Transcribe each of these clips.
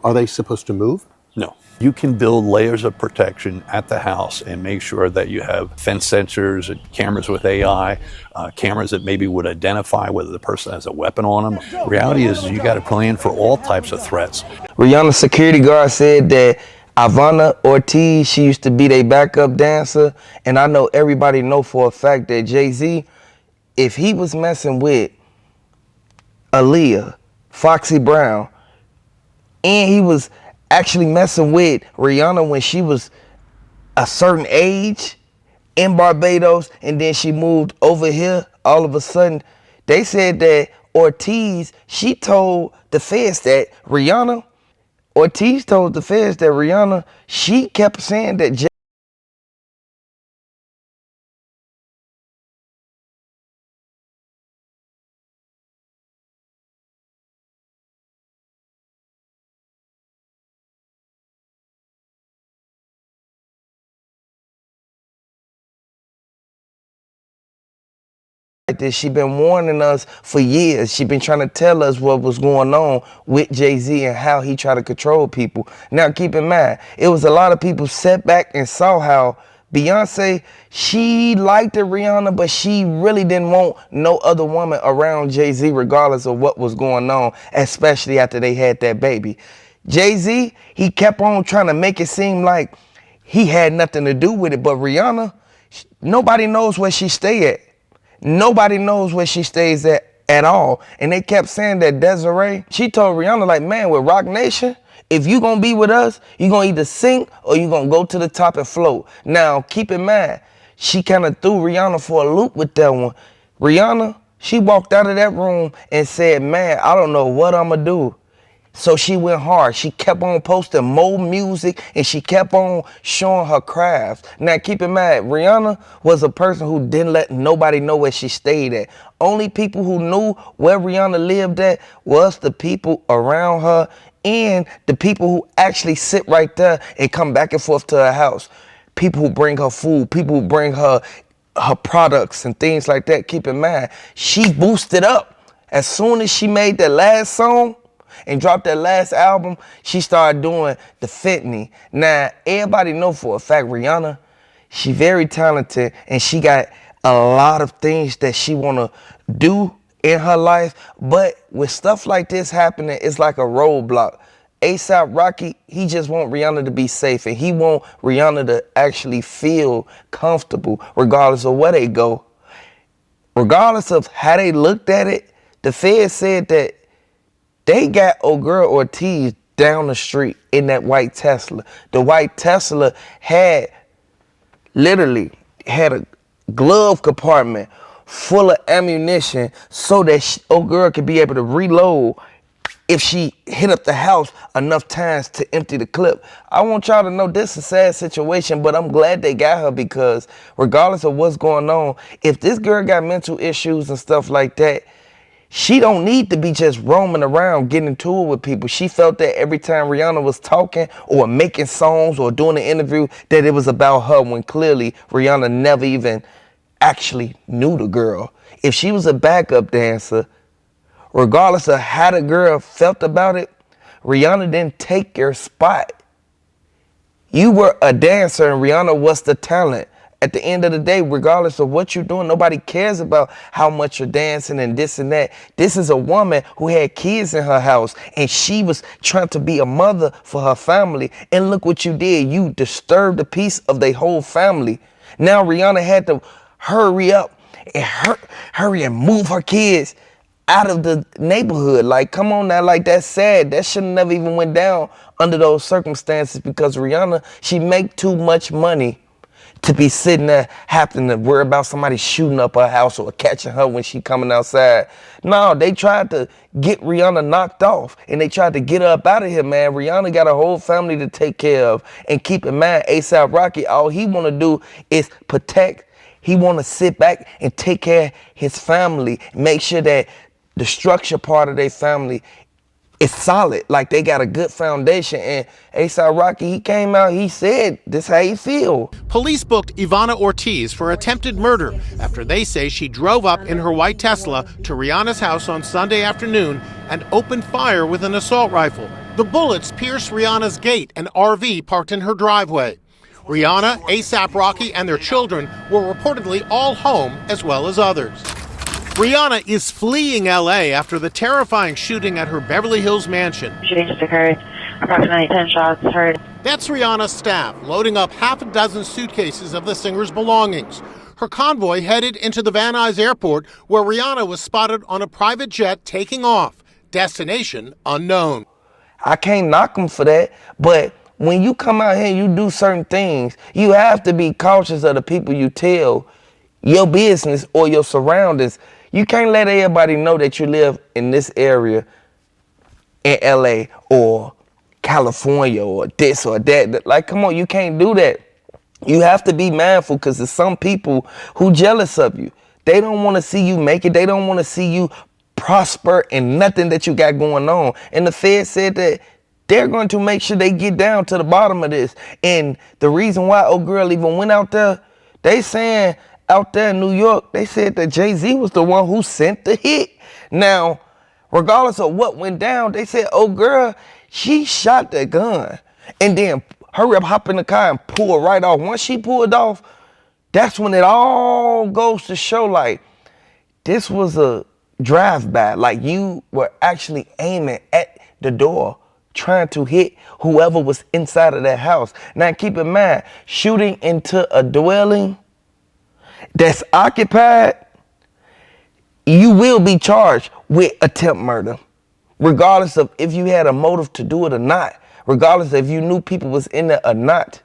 Are they supposed to move? No. You can build layers of protection at the house and make sure that you have fence sensors and cameras with AI, cameras that maybe would identify whether the person has a weapon on them. The reality is you got to plan for all types of threats. Rihanna's security guard said that Ivana Ortiz, she used to be their backup dancer, and I know everybody know for a fact that Jay-Z, if he was messing with Aaliyah, Foxy Brown, and he was actually messing with Rihanna when she was a certain age in Barbados, and then she moved over here, all of a sudden, they said that Ortiz, she told the feds that Rihanna, she kept saying that that she been warning us for years. She been trying to tell us what was going on with Jay-Z and how he tried to control people. Now keep in mind, it was a lot of people sat back and saw how Beyonce, she liked Rihanna, but she really didn't want no other woman around Jay-Z regardless of what was going on, especially after they had that baby. Jay-Z, he kept on trying to make it seem like he had nothing to do with it, but Rihanna, nobody knows where she stay at. Nobody knows where she stays at all. And they kept saying that Desiree, she told Rihanna, like, man, with Rock Nation, if you gonna be with us, you gonna either sink or you gonna go to the top and float. Now, keep in mind, she kind of threw Rihanna for a loop with that one. Rihanna, she walked out of that room and said, man, I don't know what I'm gonna do. So she went hard. She kept on posting more music and she kept on showing her craft. Now keep in mind, Rihanna was a person who didn't let nobody know where she stayed at. Only people who knew where Rihanna lived at was the people around her and the people who actually sit right there and come back and forth to her house. People who bring her food, people who bring her products and things like that. Keep in mind, she boosted up. As soon as she made that last song, and dropped that last album, she started doing the Fitney. Now, everybody know for a fact Rihanna, she very talented and she got a lot of things that she wanna do in her life, but with stuff like this happening, it's like a roadblock. A$AP Rocky, he just want Rihanna to be safe and he want Rihanna to actually feel comfortable regardless of where they go. Regardless of how they looked at it, the Fed said that they got old girl Ortiz down the street in that white Tesla. The white Tesla literally had a glove compartment full of ammunition so that old girl could be able to reload if she hit up the house enough times to empty the clip. I want y'all to know this is a sad situation, but I'm glad they got her because regardless of what's going on, if this girl got mental issues and stuff like that, she don't need to be just roaming around getting into it with people. She felt that every time Rihanna was talking or making songs or doing an interview that it was about her when clearly Rihanna never even actually knew the girl. If she was a backup dancer, regardless of how the girl felt about it, Rihanna didn't take your spot. You were a dancer and Rihanna was the talent. At the end of the day, regardless of what you're doing, nobody cares about how much you're dancing and this and that. This is a woman who had kids in her house and she was trying to be a mother for her family. And look what you did. You disturbed the peace of their whole family. Now Rihanna had to hurry up and hurry and move her kids out of the neighborhood. Like, come on now, like that's sad. That should have never even went down under those circumstances because Rihanna, she make too much money to be sitting there having to worry about somebody shooting up her house or catching her when she coming outside. No, they tried to get Rihanna knocked off and they tried to get her up out of here, man. Rihanna got a whole family to take care of. And keep in mind, A$AP Rocky, all he want to do is protect. He want to sit back and take care of his family, make sure that the structure part of their family is solid, like they got a good foundation. And A$AP Rocky, he came out, he said, this how he feel. Police booked Ivana Ortiz for attempted murder after they say she drove up in her white Tesla to Rihanna's house on Sunday afternoon and opened fire with an assault rifle. The bullets pierced Rihanna's gate, an RV parked in her driveway. Rihanna, A$AP Rocky, and their children were reportedly all home, as well as others. Rihanna is fleeing L.A. after the terrifying shooting at her Beverly Hills mansion. Shooting just occurred. Approximately 10 shots heard. That's Rihanna's staff loading up half a dozen suitcases of the singer's belongings. Her convoy headed into the Van Nuys airport, where Rihanna was spotted on a private jet taking off. Destination unknown. I can't knock them for that, but when you come out here and you do certain things, you have to be cautious of the people you tell your business or your surroundings. You can't let everybody know that you live in this area in LA or California or this or that. Like, come on, you can't do that. You have to be mindful, because there's some people who jealous of you. They don't want to see you make it. They don't want to see you prosper in nothing that you got going on. And the Fed said that they're going to make sure they get down to the bottom of this. And the reason why old girl even went out there, they saying out there in New York, they said that Jay-Z was the one who sent the hit. Now, regardless of what went down, they said, oh girl, she shot the gun and then hurry up, hop in the car and pull right off. Once she pulled off, that's when it all goes to show, like, this was a drive-by. Like, you were actually aiming at the door, trying to hit whoever was inside of that house. Now, keep in mind, shooting into a dwelling that's occupied, you will be charged with attempt murder, regardless of if you had a motive to do it or not, regardless if you knew people was in there or not.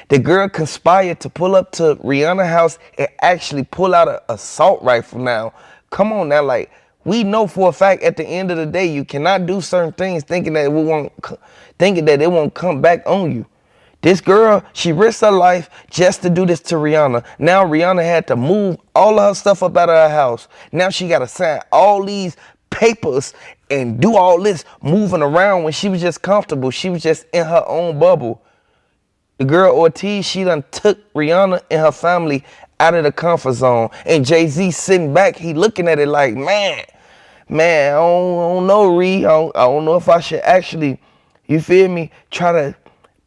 The girl conspired to pull up to Rihanna's house and actually pull out an assault rifle. Now, come on now, like, we know for a fact at the end of the day, you cannot do certain things thinking that it won't come back on you. This girl, she risked her life just to do this to Rihanna. Now Rihanna had to move all of her stuff up out of her house. Now she got to sign all these papers and do all this moving around when she was just comfortable. She was just in her own bubble. The girl Ortiz, she done took Rihanna and her family out of the comfort zone. And Jay-Z sitting back, he looking at it like, man, I don't know, Ree. I don't know if I should actually, you feel me, try to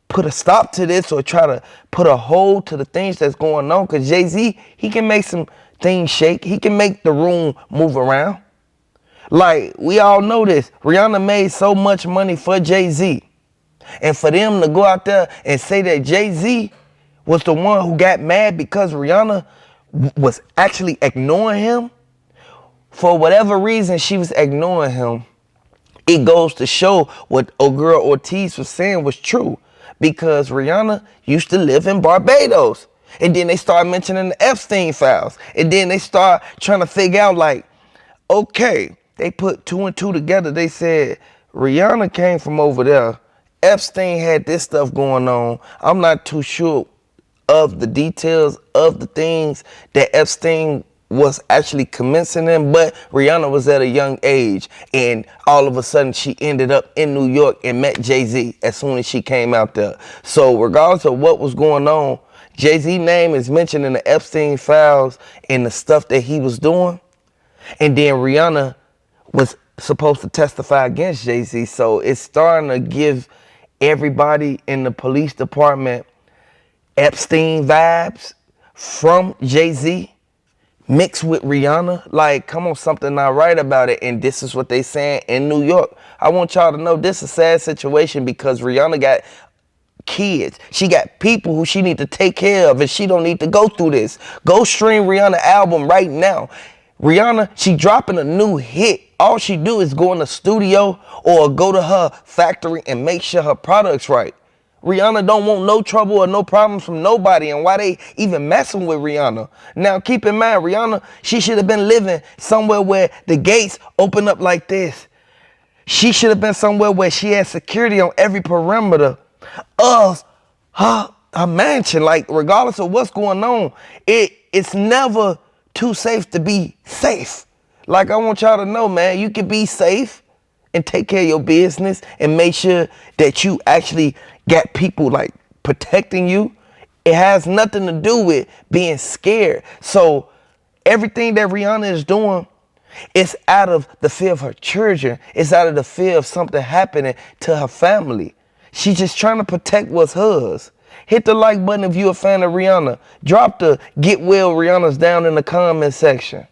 put a stop to this or try to put a hold to the things that's going on. Because Jay-Z, he can make some things shake. He can make the room move around. Like, we all know this. Rihanna made so much money for Jay-Z. And for them to go out there and say that Jay-Z was the one who got mad because Rihanna was actually ignoring him, for whatever reason she was ignoring him, it goes to show what old girl Ortiz was saying was true. Because Rihanna used to live in Barbados. And then they started mentioning the Epstein files. And then they start trying to figure out, like, okay, they put two and two together. They said Rihanna came from over there. Epstein had this stuff going on. I'm not too sure of the details of the things that Epstein was actually commencing in, but Rihanna was at a young age, and all of a sudden she ended up in New York and met Jay-Z as soon as she came out there. So regardless of what was going on, Jay-Z's name is mentioned in the Epstein files and the stuff that he was doing, and then Rihanna was supposed to testify against Jay-Z. So it's starting to give everybody in the police department Epstein vibes from Jay-Z mixed with Rihanna. Like, come on, something not right about it. And this is what they saying in New York. I want y'all to know this is a sad situation because Rihanna got kids. She got people who she need to take care of, and she don't need to go through this. Go stream Rihanna album right now. Rihanna, she dropping a new hit. All she do is go in the studio or go to her factory and make sure her product's right. Rihanna don't want no trouble or no problems from nobody, and why they even messing with Rihanna. Now keep in mind, Rihanna, she should have been living somewhere where the gates open up like this. She should have been somewhere where she had security on every perimeter of her mansion. Like, regardless of what's going on, it's never too safe to be safe. Like, I want y'all to know, man, you can be safe and take care of your business and make sure that you actually got people like protecting you. It has nothing to do with being scared. So everything that Rihanna is doing, It's out of the fear of her children. It's out of the fear of something happening to her family. She's just trying to protect what's hers. Hit the like button if you're a fan of Rihanna. Drop the get well Rihanna's down in the comment section.